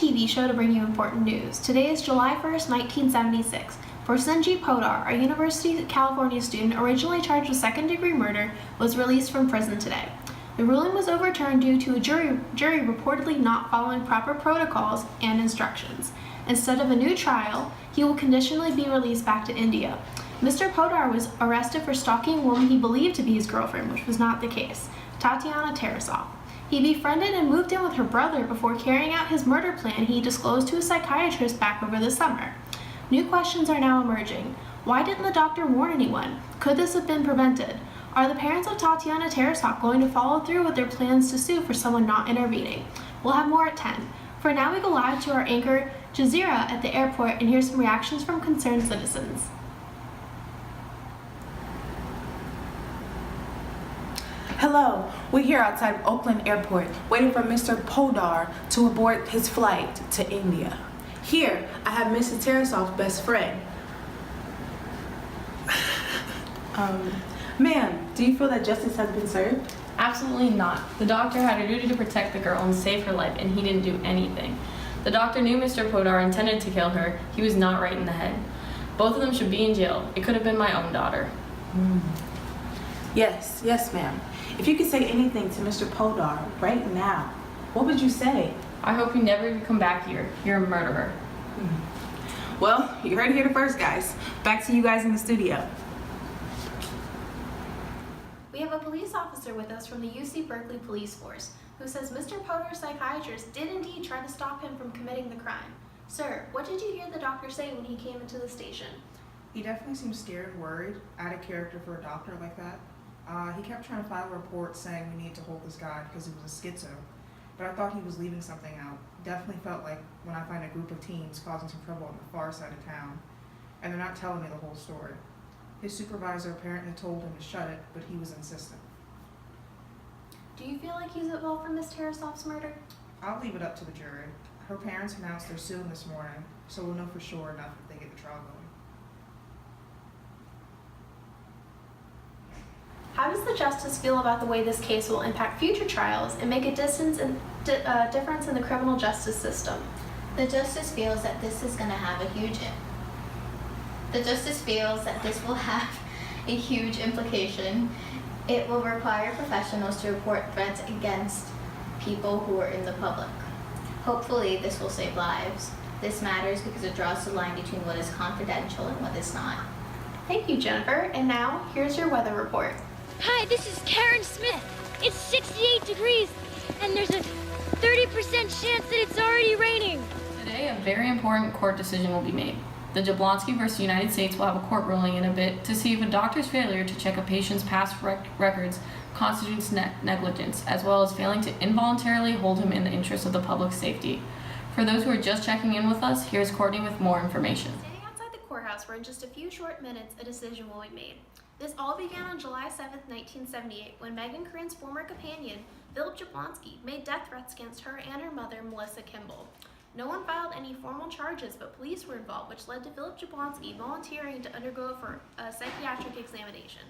TV show to bring you important news. Today is July 1st, 1976. Porsenji Podar, a University of California student originally charged with second-degree murder, was released from prison today. The ruling was overturned due to a jury reportedly not following proper protocols and instructions. Instead of a new trial, he will conditionally be released back to India. Mr. Podar was arrested for stalking a woman he believed to be his girlfriend, which was not the case, Tatiana Tarasov. He befriended and moved in with her brother before carrying out his murder plan he disclosed to a psychiatrist back over the summer. New questions are now emerging. Why didn't the doctor warn anyone? Could this have been prevented? Are the parents of Tatiana Tarasov going to follow through with their plans to sue for someone not intervening? We'll have more at 10. For now, we go live to our anchor, Jazeera, at the airport and hear some reactions from concerned citizens. Hello, we're here outside Oakland Airport, waiting for Mr. Podar to abort his flight to India. Here, I have Mrs. Tarasov's best friend. Ma'am, do you feel that justice has been served? Absolutely not. The doctor had a duty to protect the girl and save her life, and he didn't do anything. The doctor knew Mr. Podar intended to kill her. He was not right in the head. Both of them should be in jail. It could have been my own daughter. Yes, ma'am. If you could say anything to Mr. Podar right now, what would you say? I hope you never come back here. You're a murderer. Well, you heard it here first, guys. Back to you guys in the studio. We have a police officer with us from the UC Berkeley Police Force who says Mr. Podar's psychiatrist did indeed try to stop him from committing the crime. Sir, what did you hear the doctor say when he came into the station? He definitely seemed scared and worried, out of character for a doctor like that. He kept trying to file a report saying we need to hold this guy because he was a schizo, but I thought he was leaving something out. Definitely felt like when I find a group of teens causing some trouble on the far side of town, and they're not telling me the whole story. His supervisor apparently told him to shut it, but he was insistent. Do you feel like he's involved in Miss Tarasov's murder? I'll leave it up to the jury. Her parents announced they're suing this morning, so we'll know for sure enough if they get the trial going. How does the justice feel about the way this case will impact future trials and make a difference in the criminal justice system? The justice feels that this is going to have a huge will have a huge implication. It will require professionals to report threats against people who are in the public. Hopefully this will save lives. This matters because it draws the line between what is confidential and what is not. Thank you, Jennifer. And now, here's your weather report. Hi, this is Karen Smith. It's 68 degrees, and there's a 30% chance that it's already raining. Today, a very important court decision will be made. The Jablonski versus United States will have a court ruling in a bit to see if a doctor's failure to check a patient's past records constitutes negligence, as well as failing to involuntarily hold him in the interest of the public's safety. For those who are just checking in with us, here's Courtney with more information. Standing outside the courthouse where in just a few short minutes a decision will be made. This all began on July 7, 1978, when Megan Corinne's former companion, Philip Jablonski, made death threats against her and her mother, Melissa Kimball. No one filed any formal charges, but police were involved, which led to Philip Jablonski volunteering to undergo a psychiatric examination.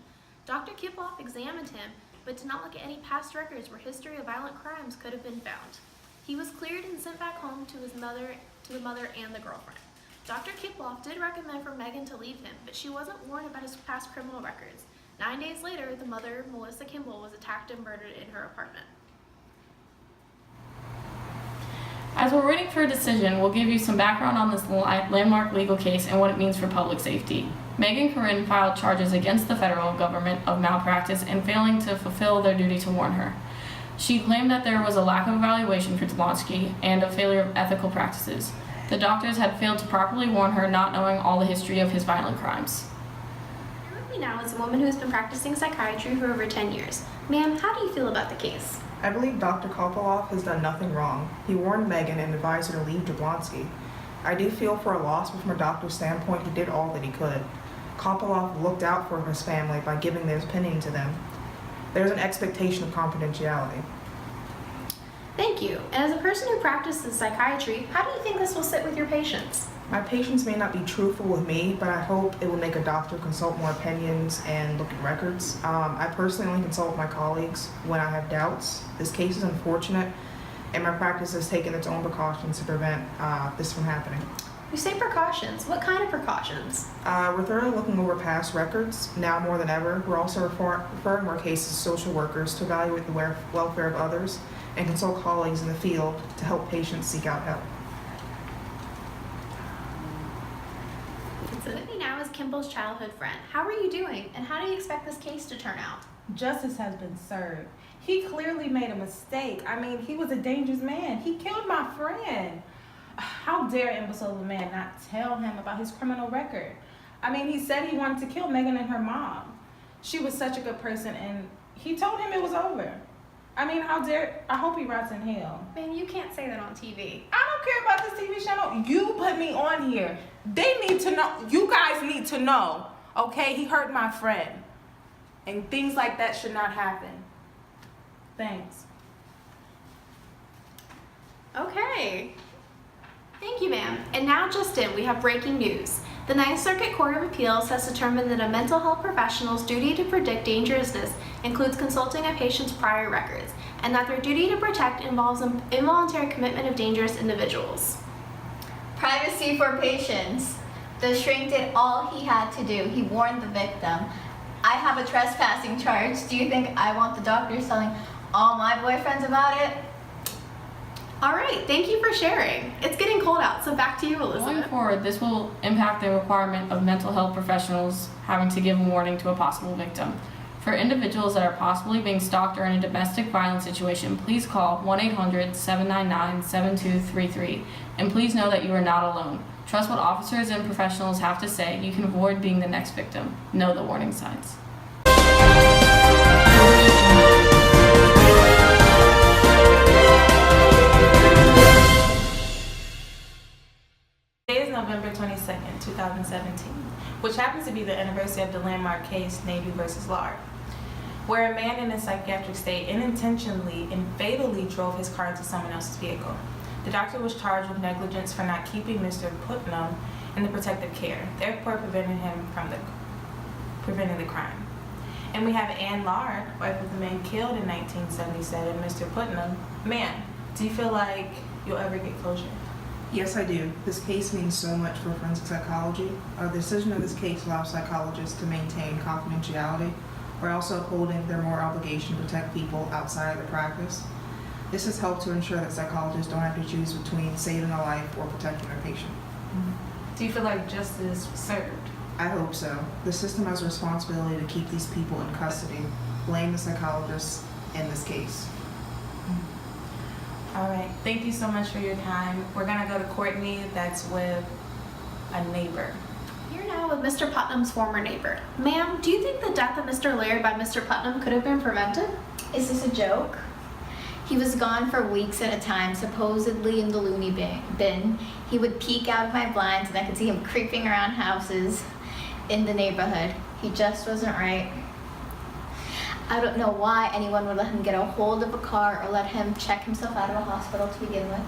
Dr. Kiploff examined him, but did not look at any past records where history of violent crimes could have been found. He was cleared and sent back home to the mother and the girlfriend. Dr. Kiploff did recommend for Megan to leave him, but she wasn't warned about his past criminal records. 9 days later, the mother, Melissa Kimball, was attacked and murdered in her apartment. As we're waiting for a decision, we'll give you some background on this landmark legal case and what it means for public safety. Megan Corinne filed charges against the federal government of malpractice and failing to fulfill their duty to warn her. She claimed that there was a lack of evaluation for Jablonski and a failure of ethical practices. The doctors had failed to properly warn her, not knowing all the history of his violent crimes. Here with me now is a woman who has been practicing psychiatry for over 10 years. Ma'am, how do you feel about the case? I believe Dr. Kopoloff has done nothing wrong. He warned Megan and advised her to leave Jablonski. I do feel for a loss, but from a doctor's standpoint, he did all that he could. Kopoloff looked out for his family by giving their opinion to them. There's an expectation of confidentiality. Thank you. And as a person who practices psychiatry, how do you think this will sit with your patients? My patients may not be truthful with me, but I hope it will make a doctor consult more opinions and look at records. I personally only consult with my colleagues when I have doubts. This case is unfortunate, and my practice has taken its own precautions to prevent this from happening. You say precautions. What kind of precautions? We're thoroughly looking over past records, now more than ever. We're also referring more cases to social workers to evaluate the welfare of others and consult colleagues in the field to help patients seek out help. So with me now is Kimball's childhood friend. How are you doing, and how do you expect this case to turn out? Justice has been served. He clearly made a mistake. I mean, he was a dangerous man. He killed my friend. How dare imbecile of a man not tell him about his criminal record? I mean, he said he wanted to kill Megan and her mom. She was such a good person, and he told him it was over. I mean, how dare, I hope he rots in hell. Man, you can't say that on TV. I don't care about this TV channel. You put me on here. They need to know, you guys need to know, okay? He hurt my friend. And things like that should not happen. Thanks. Okay. Thank you, ma'am. And now just in, we have breaking news. The Ninth Circuit Court of Appeals has determined that a mental health professional's duty to predict dangerousness includes consulting a patient's prior records, and that their duty to protect involves involuntary commitment of dangerous individuals. Privacy for patients. The shrink did all he had to do. He warned the victim. I have a trespassing charge. Do you think I want the doctors telling all my boyfriends about it? All right, thank you for sharing. It's getting cold out, so back to you, Going Elizabeth. forward, this will impact the requirement of mental health professionals having to give a warning to a possible victim. For individuals that are possibly being stalked or in a domestic violence situation, please call 1-800-799-7233, and please know that you are not alone. Trust what officers and professionals have to say. You can avoid being the next victim. Know the warning signs. Today is November 22nd, 2017, which happens to be the anniversary of the landmark case Navy versus Lard, where a man in a psychiatric state unintentionally and fatally drove his car into someone else's vehicle. The doctor was charged with negligence for not keeping Mr. Putnam in the protective care, therefore preventing him from preventing the crime. And we have Ann Lard, wife of the man killed in 1977, Mr. Putnam. Ma'am, do you feel like you'll ever get closure? Yes, I do. This case means so much for forensic psychology. The decision of this case allows psychologists to maintain confidentiality while also upholding their moral obligation to protect people outside of their practice. This has helped to ensure that psychologists don't have to choose between saving a life or protecting their patient. Do you feel like justice was served? I hope so. The system has a responsibility to keep these people in custody. Blame the psychologists in this case. All right, thank you so much for your time. We're gonna go to Courtney, that's with a neighbor. You're now with Mr. Putnam's former neighbor. Ma'am, do you think the death of Mr. Laird by Mr. Putnam could have been prevented? Is this a joke? He was gone for weeks at a time, supposedly in the loony bin. He would peek out of my blinds and I could see him creeping around houses in the neighborhood. He just wasn't right. I don't know why anyone would let him get a hold of a car or let him check himself out of a hospital to begin with.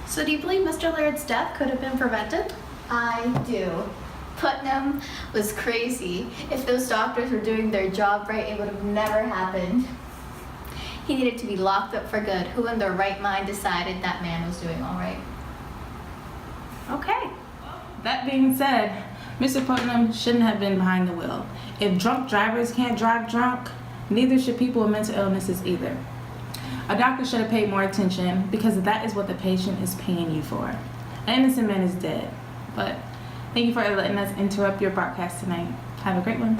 So do you believe Mr. Laird's death could have been prevented? I do. Putnam was crazy. If those doctors were doing their job right, it would have never happened. He needed to be locked up for good. Who in their right mind decided that man was doing all right? Okay. That being said, Mr. Putnam shouldn't have been behind the wheel. If drunk drivers can't drive drunk, neither should people with mental illnesses either. A doctor should have paid more attention because that is what the patient is paying you for. An innocent man is dead. But thank you for letting us interrupt your broadcast tonight. Have a great one.